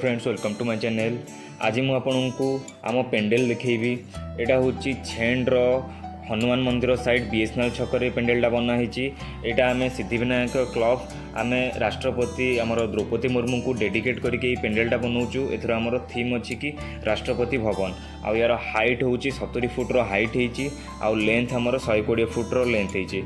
Friends, welcome to my channel. आज मुझे आपको आम पेंडेल देखी। यहाँ हूँ छेण्र हनुमान मंदिर साइड बीएसएनएल छक पेंडेलटा बनाई। यहाँ आम सिद्धिविनायक क्लब आम राष्ट्रपति आमर द्रौपदी मुर्मू को डेडिकेट करके पेंडेलटा बनाऊँ। एथर आमर थीम अच्छी कि राष्ट्रपति भवन। आ यार हाइट हूँ 70 फुट्र हाइट होती। आ लेंथ आमर 120 फुट्र लेंथ होती।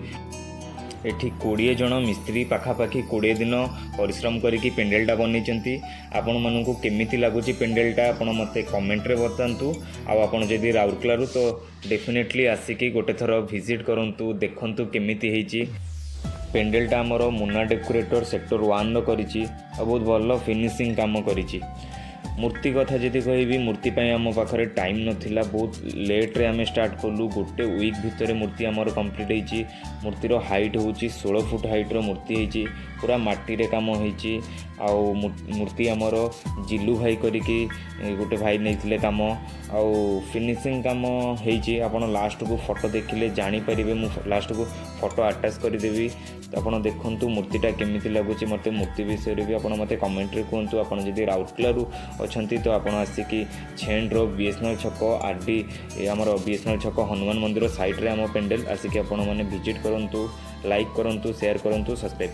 एठी 20 जन मिस्त्री पाखापाखि 20 दिन परिश्रम करिकी पेंडेलटा बनई। आपण मानू केमिति लगुच पेंडेलटा आपण मते कमेंट रे बतांतु। आपण जदि राउरकेला तो डेफिनेटली आसिकी गोटे थर विजिट करंतु, देखंतु केमिति हेची। पेंडेलटा आमर मुन्ना डेकोरेटर सेक्टर 1 रो करिची। बहुत भल फिनिशिंग काम करिची। मूर्ति कथा जदि कहि मूर्ति आम पाखे टाइम नाला, बहुत लेट्रे आम स्टार्ट कलु। गोटे वीक भितर मूर्ति आमर कंप्लीट होती। मूर्तिर हाइट हूँ 16 फुट हाइट्र मूर्ति होती। पूरा माटी रे काम होती। आउ मूर्ति आमर जिलू भाई करिकी गोटे भाई नहीं काम। आउ फिनिशिंग काम होती। आपड़ लास्ट को फोटो देखिले जानीपर। मुझे लास्ट को फोटो अटैच करदेवी। तो आप देखु मूर्तिटा केमिति लगुच। मत मूर्ति विषय भी आप मत कमेंट रे कहतु। आप जदि राउरकेला अच्छा तो आप आसिकी छेण्र बीएसएनएल छक आरडी आमर बीएसएनएल छक हनुमान मंदिर साइड रे आम पेंडेल आसिकी आपण मैंने विजिट करूँ। लाइक करूँ, शेयर करूँ, सब्सक्राइब।